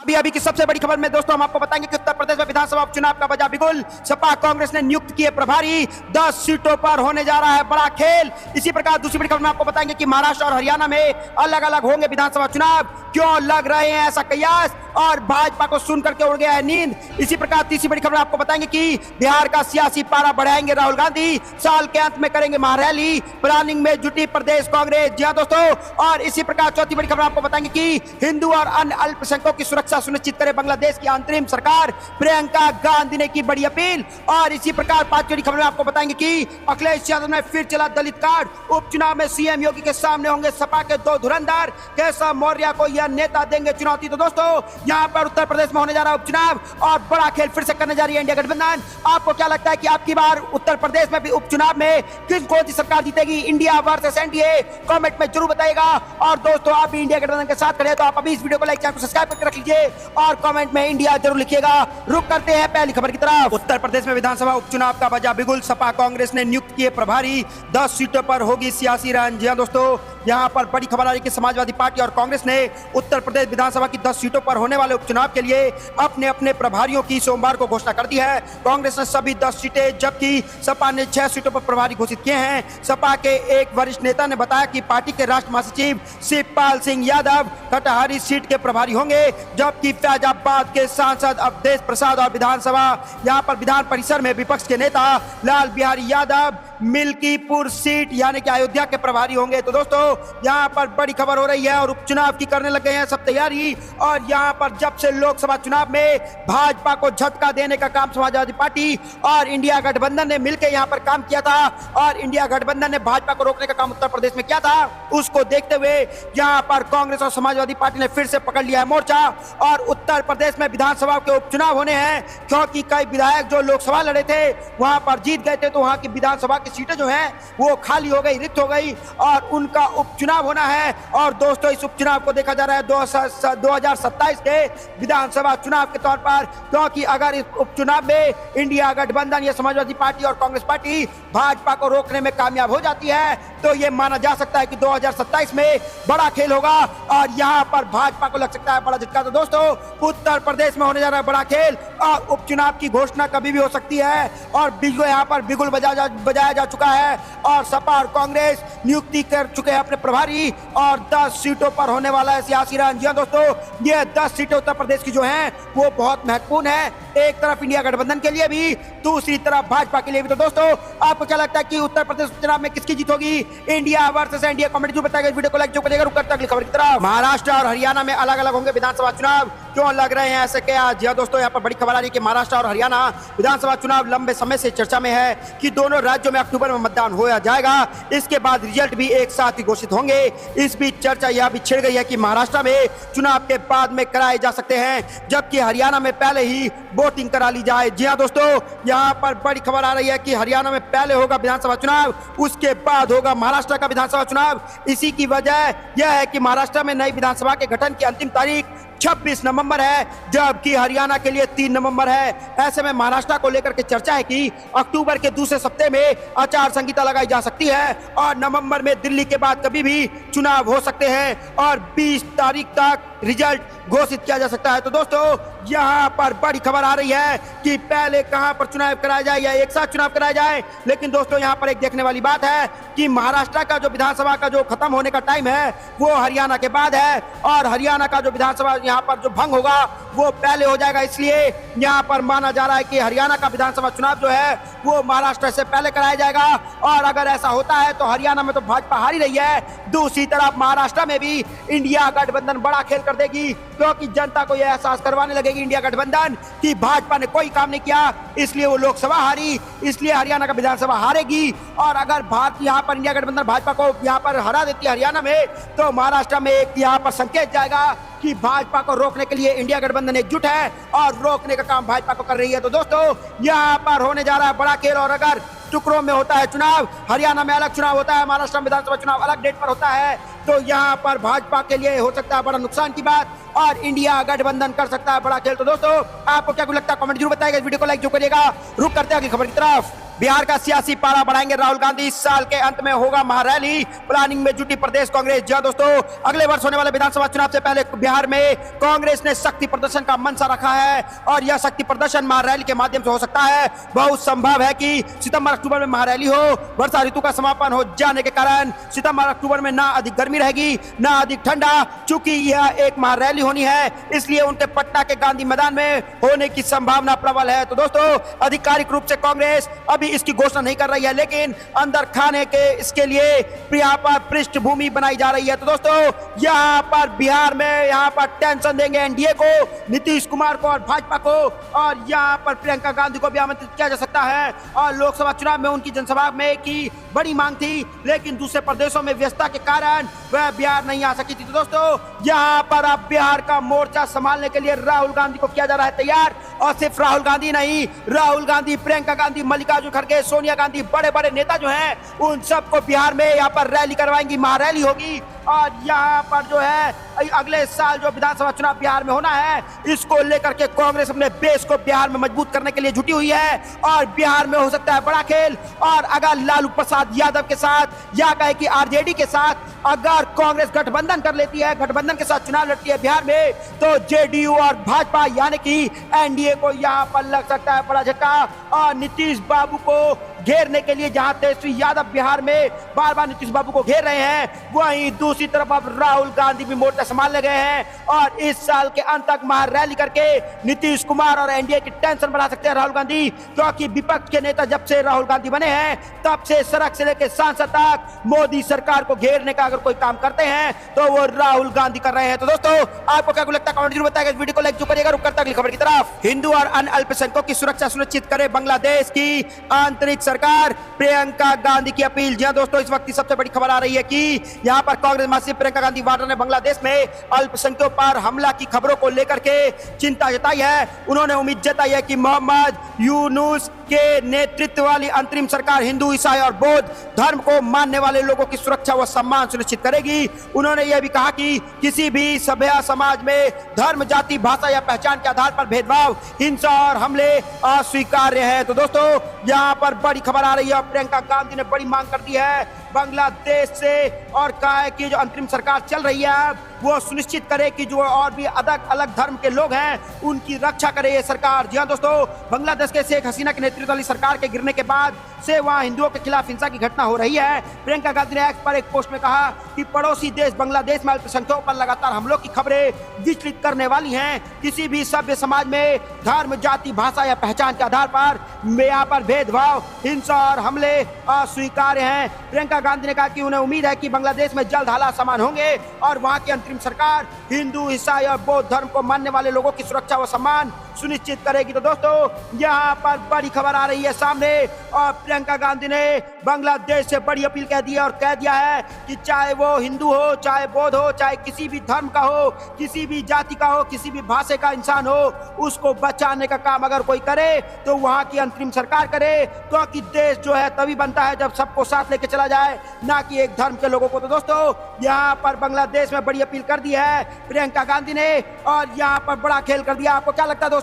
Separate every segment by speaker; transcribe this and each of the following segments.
Speaker 1: अभी अभी की सबसे बड़ी खबर में दोस्तों हम आपको बताएंगे कि उत्तर प्रदेश में विधानसभा उपचुनाव का बजा बिगुल। सपा कांग्रेस ने नियुक्त किए प्रभारी, 10 सीटों पर होने जा रहा है बड़ा खेल। इसी प्रकार दूसरी बड़ी खबर में आपको बताएंगे कि महाराष्ट्र और हरियाणा में अलग अलग होंगे विधानसभा चुनाव, क्यों लग रहे हैं ऐसा कयास और भाजपा को सुनकर के उड़ गया है नींद। इसी प्रकार तीसरी बड़ी खबर आपको बताएंगे कि बिहार का सियासी पारा बढ़ाएंगे राहुल गांधी, साल के अंत में करेंगे महारैली, प्लानिंग में जुटी प्रदेश कांग्रेस। जी हां दोस्तों, और इसी प्रकार चौथी बड़ी खबर आपको बताएंगे कि हिंदू और अन्य अल्पसंख्यकों की सुरक्षा सुनिश्चित करे बांग्लादेश की अंतरिम सरकार, प्रियंका गांधी ने की बड़ी अपील। और इसी प्रकार पांचवी खबर में आपको बताएंगे कि अखिलेश यादव ने फिर चला दलित कार्ड, उपचुनाव में सीएम योगी के सामने होंगे सपा के दो धुरंधर, केशव मौर्य को यह नेता देंगे चुनौती। तो दोस्तों यहां पर उत्तर प्रदेश में होने जा रहा है उपचुनाव और बड़ा खेल फिर से करने जा रही है इंडिया गठबंधन। आपको क्या लगता है कि आपकी बार उत्तर प्रदेश में भी उपचुनाव में कौन सी सरकार जीतेगी, इंडिया वर्सेस एनडीए? कमेंट में जरूर बताइएगा। और दोस्तों आप भी इंडिया गठबंधन के साथ खड़े तो आप अभी इस वीडियो को लाइक, चैनल को सब्सक्राइब करके रख लीजिए और कमेंट में इंडिया जरूर लिखिएगा। रुक करते हैं पहली खबर की तरफ। उत्तर प्रदेश में विधानसभा उपचुनाव का बजा बिगुल, सपा कांग्रेस ने नियुक्त किए प्रभारी, 10 सीटों पर होगी सियासी रंज। जी हां दोस्तों, यहां पर बड़ी खबर आ रही है कि समाजवादी पार्टी और कांग्रेस ने उत्तर प्रदेश विधानसभा की 10 सीटों पर होने वाले उपचुनाव के लिए अपने अपने प्रभारियों की सोमवार को घोषणा कर दी है। कांग्रेस ने सभी 10 सीटें जबकि सपा ने 6 सीटों पर प्रभारी घोषित किए हैं। सपा के एक वरिष्ठ नेता ने बताया कि पार्टी के राष्ट्रीय महासचिव शिवपाल सिंह यादव कटहरी सीट के प्रभारी होंगे, जबकि फैजाबाद के सांसद अवधेश प्रसाद और विधानसभा यहां पर विधान परिसर में विपक्ष के नेता लाल बिहारी यादव मिल्कीपुर सीट यानी कि अयोध्या के प्रभारी होंगे। तो दोस्तों यहां पर बड़ी खबर हो रही है और उपचुनाव की करने लगे हैं सब तैयारी। और यहां पर जब से लोकसभा चुनाव में भाजपा को झटका देने का काम समाजवादी पार्टी और इंडिया गठबंधन ने मिलकर यहां पर काम किया था और इंडिया गठबंधन ने भाजपा को रोकने का काम उत्तर प्रदेश में किया था, उसको देखते हुए यहां पर कांग्रेस और समाजवादी पार्टी ने फिर से पकड़ लिया है मोर्चा। और उत्तर प्रदेश में विधानसभा के उपचुनाव होने हैं क्योंकि कई विधायक जो लोकसभा लड़े थे वहां पर जीत गए थे, तो वहां की विधानसभा की सीटें जो हैं वो खाली हो गई, रिक्त हो गई और उनका उपचुनाव होना है। और दोस्तों इस उपचुनाव को देखा जा रहा है 2027 के विधानसभा चुनाव के तौर पर, क्योंकि अगर इस उपचुनाव में इंडिया गठबंधन या समाजवादी पार्टी और कांग्रेस पार्टी भाजपा को रोकने में कामयाब हो जाती है तो यह माना जा सकता है कि 2027 में बड़ा खेल होगा और यहां पर भाजपा को लग सकता है बड़ा झटका। तो दोस्तों उत्तर प्रदेश में होने जा रहा है बड़ा खेल और उपचुनाव की घोषणा कभी भी हो सकती है और यहां पर बिगुल बजाया जा चुका है और सपा और कांग्रेस नियुक्ति कर चुके हैं अपने प्रभारी और 10 सीटों पर होने वाला है सियासी रंज। जी हां दोस्तों, ये 10 सीटें उत्तर प्रदेश की जो हैं वो बहुत महत्वपूर्ण है, एक तरफ इंडिया गठबंधन के लिए भी, दूसरी तरफ भाजपा के लिए भी। तो दोस्तों आपको क्या लगता है कि उत्तर प्रदेश चुनाव में किसकी जीत होगी, इंडिया वर्सेस एनडीए? कमेंट जरूर बताइएगा। वीडियो को लाइक जरूर करिएगा। रुक करते हैं अगली खबर की तरफ। महाराष्ट्र और हरियाणा में अलग अलग होंगे विधानसभा चुनाव, क्यों लग रहे हैं ऐसे क्या? जी हां दोस्तों, यहाँ पर बड़ी खबर आ रही है कि महाराष्ट्र और हरियाणा विधानसभा चुनाव लंबे समय से चर्चा में है कि दोनों राज्यों में अक्टूबर में मतदान होया जाएगा, इसके बाद रिजल्ट भी एक साथ ही घोषित होंगे। इस बीच चर्चा यह भी छिड़ गई है कि महाराष्ट्र में चुनाव के बाद में कराए जा सकते हैं जबकि हरियाणा में पहले ही वोटिंग करा ली जाए। जी हां दोस्तों, यहां पर बड़ी खबर आ रही है कि हरियाणा में पहले होगा विधानसभा चुनाव, उसके बाद होगा महाराष्ट्र का विधानसभा चुनाव। इसी की वजह यह है कि महाराष्ट्र में नई विधानसभा के गठन की अंतिम तारीख 26 नवंबर है जबकि हरियाणा के लिए 3 नवंबर है। ऐसे में महाराष्ट्र को लेकर के चर्चा है कि अक्टूबर के दूसरे सप्ताह में आचार संहिता लगाई जा सकती है और नवंबर में दिल्ली के बाद कभी भी चुनाव हो सकते हैं और 20 तारीख तक रिजल्ट घोषित किया जा सकता है। तो दोस्तों यहां पर बड़ी खबर आ रही है कि पहले कहां पर चुनाव कराया जाए या एक साथ चुनाव कराया जाए, लेकिन दोस्तों यहां पर एक देखने वाली बात है कि महाराष्ट्र का जो विधानसभा का जो खत्म होने का टाइम है वो हरियाणा के बाद है और हरियाणा का जो विधानसभा यहां पर जो भंग होगा वो पहले हो जाएगा। इसलिए यहां पर माना जा रहा है कि हरियाणा का विधानसभा चुनाव जो है वो महाराष्ट्र से पहले कराया जाएगा और अगर ऐसा होता है तो हरियाणा में तो भाजपा हारी रही है, दूसरी तरफ महाराष्ट्र में भी इंडिया गठबंधन बड़ा खेल कर देगी क्योंकि जनता को यह एहसास करवाने लगेगी इंडिया गठबंधन कि भाजपा ने कोई काम नहीं किया, इसलिए वो लोकसभा हारी, इसलिए हरियाणा का विधानसभा हारेगी। और अगर भारत यहाँ पर इंडिया गठबंधन भाजपा को यहाँ पर हरा देती है हरियाणा में तो महाराष्ट्र में एक यहाँ पर संकेत जाएगा कि भाजपा को रोकने के लिए इंडिया गठबंधन एकजुट है और रोकने का काम भाजपा को कर रही है। तो दोस्तों यहाँ पर होने जा रहा है बड़ा खेल और अगर टुकड़ों में होता है चुनाव। हरियाणा में अलग चुनाव होता है, महाराष्ट्र में विधानसभा चुनाव अलग डेट पर होता है। तो यहाँ पर भाजपा के लिए हो सकता है बड़ा नुकसान की बात और इंडिया गठबंधन कर सकता है बड़ा खेल। तो दोस्तों आपको क्या कुछ लगता है कमेंट जरूर बताइएगा, इस वीडियो को लाइक जो करिएगा। रुक करते हैं अगली खबर की तरफ। बिहार का सियासी पारा बढ़ाएंगे राहुल गांधी, इस साल के अंत में होगा महारैली, प्लानिंग में जुटी प्रदेश कांग्रेस। जी दोस्तों, अगले वर्ष होने वाले विधानसभा चुनाव से पहले बिहार में कांग्रेस ने शक्ति प्रदर्शन का मंशा रखा है और यह शक्ति प्रदर्शन महारैली के माध्यम से हो सकता है। बहुत संभव है कि सितंबर अक्टूबर में महारैली हो। वर्षा ऋतु का समापन हो जाने के कारण सितंबर अक्टूबर में ना अधिक गर्मी रहेगी ना अधिक ठंडा। चूंकि यह एक महारैली होनी है इसलिए उनके पटना के गांधी मैदान में होने की संभावना प्रबल है। तो दोस्तों आधिकारिक रूप से कांग्रेस इसकी घोषणा नहीं कर रही है, लेकिन अंदर खाने के इसके लिए यहाँ पर पृष्ठभूमि बनाई जा रही है। तो दोस्तों यहाँ पर बिहार में यहाँ पर टेंशन देंगे एनडीए को, नीतीश कुमार को और भाजपा को, और यहाँ पर प्रियंका गांधी को भी आमंत्रित किया जा सकता है। और लोकसभा चुनाव में उनकी जनसभा में की बड़ी मांग थी, लेकिन दूसरे प्रदेशों में व्यस्तता के कारण वह बिहार नहीं आ सकी थी। तो दोस्तों यहाँ पर अब बिहार का मोर्चा संभालने के लिए राहुल गांधी को किया जा रहा है तैयार। और सिर्फ राहुल गांधी नहीं, राहुल गांधी, प्रियंका गांधी, मल्लिकार्जुन खड़गे, सोनिया गांधी, बड़े बड़े नेता जो हैं उन सबको बिहार में यहाँ पर रैली करवाएंगी, महारैली होगी। और यहाँ पर जो है अगले साल जो विधानसभा चुनाव बिहार में होना है, इसको लेकर के कांग्रेस अपने बेस को बिहार में मजबूत करने के लिए जुटी हुई है और बिहार में हो सकता है बड़ा खेल। और अगर लालू प्रसाद यादव के साथ या कहे कि आरजेडी के साथ अगर कांग्रेस गठबंधन कर लेती है, गठबंधन के साथ चुनाव लड़ती है बिहार में, तो जेडीयू और भाजपा यानी कि एनडीए को यहाँ पर लग सकता है बड़ा झटका। और नीतीश बाबू को घेरने के लिए जहां तेजस्वी यादव बिहार में बार बार नीतीश बाबू को घेर रहे हैं, वहीं दूसरी तरफ अब राहुल गांधी भी मोर्चा संभालने गए हैं और इस साल के अंत तक महारैली करके नीतीश कुमार और एनडीए की टेंशन बढ़ा सकते हैं राहुल गांधी। क्योंकि विपक्ष के नेता जब से राहुल गांधी बने हैं तब से सड़क से लेकर सांसद तक मोदी सरकार को घेरने का अगर कोई काम करते हैं तो वो राहुल गांधी कर रहे हैं। तो दोस्तों आपको क्या लगता है कमेंट जरूर बताइएगा, इस वीडियो को लाइक जो करिएगा। रुक करता अगली खबर की तरफ। हिंदू और अन्य अल्पसंख्यकों की सुरक्षा सुनिश्चित करे बांग्लादेश की आंतरिक सरकार, प्रियंका गांधी की अपील। जी दोस्तों, इस वक्त की सबसे बड़ी खबर आ रही है कि यहाँ पर कांग्रेस महासचिव प्रियंका गांधी वाड्रा ने बांग्लादेश में अल्पसंख्यकों पर हमला की खबरों को लेकर के चिंता जताई है। उन्होंने उम्मीद जताई है कि मोहम्मद यूनुस के नेतृत्व वाली अंतरिम सरकार हिंदू, ईसाई और बौद्ध धर्म को मानने वाले लोगों की सुरक्षा व सम्मान सुनिश्चित करेगी। उन्होंने यह भी कहा कि किसी भी सभ्य समाज में धर्म, जाति, भाषा या पहचान के आधार पर भेदभाव, हिंसा और हमले अस्वीकार्य है। तो दोस्तों यहाँ पर बड़ी खबर आ रही है, प्रियंका गांधी ने बड़ी मांग कर दी है बांग्लादेश से और कहा है कि जो अंतरिम सरकार चल रही है वो सुनिश्चित करे कि जो और भी अलग अलग धर्म के लोग हैं उनकी रक्षा करे ये सरकार। जी हाँ दोस्तों, बांग्लादेश के शेख हसीना के नेतृत्व वाली सरकार के गिरने के बाद से वहां हिंदुओं के खिलाफ हिंसा की घटना हो रही है। प्रियंका गांधी ने एक्स पर एक पोस्ट में कहा कि पड़ोसी देश बांग्लादेश में अल्पसंख्यकों पर लगातार हमलों की खबरें विचलित करने वाली हैं। किसी भी सभ्य समाज में धर्म, जाति, भाषा या पहचान के आधार पर यहाँ पर भेदभाव, हिंसा और हमले अस्वीकार्य हैं। प्रियंका गांधी ने कहा कि उन्हें उम्मीद है कि बांग्लादेश में जल्द हालात समान होंगे और वहां की अंतरिम सरकार हिंदू, ईसाई और बौद्ध धर्म को मानने वाले लोगों की सुरक्षा व सम्मान सुनिश्चित करेगी। तो दोस्तों यहाँ पर बड़ी खबर आ रही है सामने और प्रियंका गांधी ने बांग्लादेश से बड़ी अपील कह दी है और कह दिया है कि चाहे वो हिंदू हो, चाहे बौद्ध हो, चाहे किसी भी धर्म का हो, किसी भी जाति का हो, किसी भी भाषा का इंसान हो, उसको बचाने का काम अगर कोई करे तो वहां की अंतरिम सरकार करे। क्योंकि देश जो है तभी बनता है जब सबको साथ लेके चला जाए, ना कि एक धर्म के लोगों को। तो दोस्तों यहाँ पर बांग्लादेश में बड़ी अपील कर दी है प्रियंका गांधी ने और यहाँ पर बड़ा खेल कर दिया। आपको क्या लगता है दोस्तों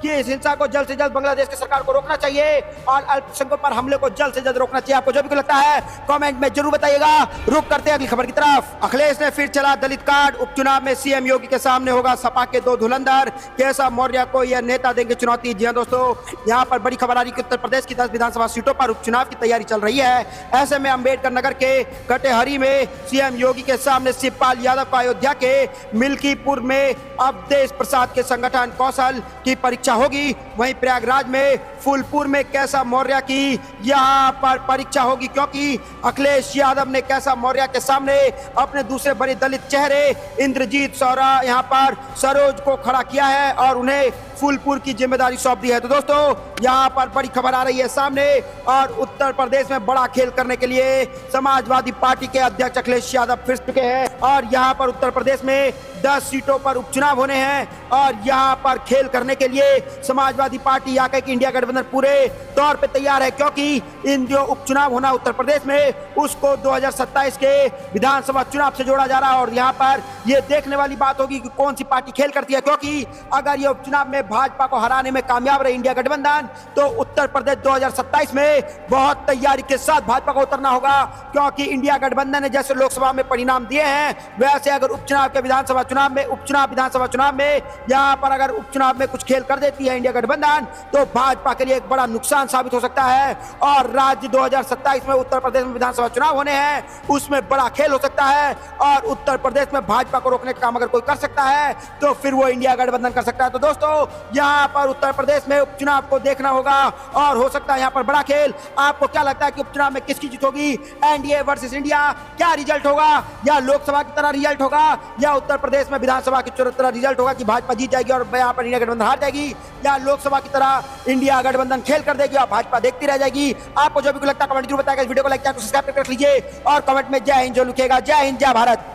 Speaker 1: कि इस हिंसा को जल्द से जल्द बांग्लादेश की सरकार को रोकना चाहिए और अल्पसंख्यकों पर हमले को जल्द से जल्द रोकना चाहिए? आपको जो भी लगता है कमेंट में जरूर बताइएगा। रुक करते हैं अगली खबर की तरफ। अखिलेश ने फिर चला दलित कार्ड, उपचुनाव में सीएम योगी के सामने होगा सपा के दो धुरंधर, केशव मौर्य को यह नेता देंगे चुनौती। जी हां दोस्तों, यहाँ पर बड़ी खबर आ रही है कि उत्तर प्रदेश की 10 विधानसभा सीटों पर उपचुनाव की तैयारी चल रही है। ऐसे में अम्बेडकर नगर के कटेहरी में सीएम योगी के सामने शिवपाल यादव को अयोध्या के मिल्कीपुर में अवधेश प्रसाद के संगठन कौशल की परीक्षा होगी। वहीं प्रयागराज में फूलपुर में केशव मौर्य की यहाँ पर परीक्षा होगी, क्योंकि अखिलेश यादव ने केशव मौर्य के सामने अपने दूसरे बड़े दलित चेहरे इंद्रजीत सौरा यहाँ पर सरोज को खड़ा किया है और उन्हें फूलपुर की जिम्मेदारी सौंप दी है। तो दोस्तों यहाँ पर बड़ी खबर आ रही है सामने और उत्तर प्रदेश में बड़ा खेल करने के लिए समाजवादी पार्टी के अध्यक्ष अखिलेश यादव फिर चुके हैं और यहाँ पर उत्तर प्रदेश में 10 सीटों पर उपचुनाव होने हैं। और यहाँ पर खेल करने के लिए समाजवादी पार्टी या कह कि इंडिया गठबंधन पूरे तौर पे तैयार है, क्योंकि इन जो उपचुनाव होना उत्तर प्रदेश में उसको 2027 के विधानसभा चुनाव से जोड़ा जा रहा है। और यहाँ पर ये देखने वाली बात होगी कि कौन सी पार्टी खेल करती है, क्योंकि अगर ये उपचुनाव में भाजपा को हराने में कामयाब रहे इंडिया गठबंधन तो उत्तर प्रदेश 2027 में बहुत तैयारी के साथ भाजपा को उतरना होगा, क्योंकि इंडिया गठबंधन ने जैसे लोकसभा में परिणाम दिए हैं वैसे अगर उपचुनाव के विधानसभा चुनाव में विधानसभा चुनाव में यहाँ पर अगर उपचुनाव में कुछ खेल कर देती है इंडिया गठबंधन तो भाजपा के लिए एक बड़ा नुकसान साबित हो सकता है। और राज्य 2027 में उत्तर प्रदेश में विधानसभा चुनाव होने हैं, उसमें बड़ा खेल हो सकता है और उत्तर प्रदेश में भाजपा को रोकने का काम अगर कोई कर सकता है तो फिर वो इंडिया गठबंधन कर सकता है। तो दोस्तों यहाँ पर उत्तर प्रदेश में उपचुनाव को देखना होगा और हो सकता है यहाँ पर बड़ा खेल। आपको क्या लगता है कि उपचुनाव में किसकी जीत होगी? एनडीए वर्सेस इंडिया क्या रिजल्ट होगा? या लोकसभा की तरह रिजल्ट होगा या उत्तर प्रदेश में विधानसभा की तरह रिजल्ट होगा कि भाजपा जीत जाएगी और यहाँ पर इंडिया गठबंधन हार जाएगी, या लोकसभा की तरह इंडिया गठबंधन खेल कर देगी और भाजपा देखती रह जाएगी? आपको जो भी लगता है कमेंट जरूर बताएगा। इस वीडियो को लाइक किया तो सब्सक्राइब कर लीजिए और कमेंट में जय हिंद जो लिखेगा। जय हिंद, जय भारत।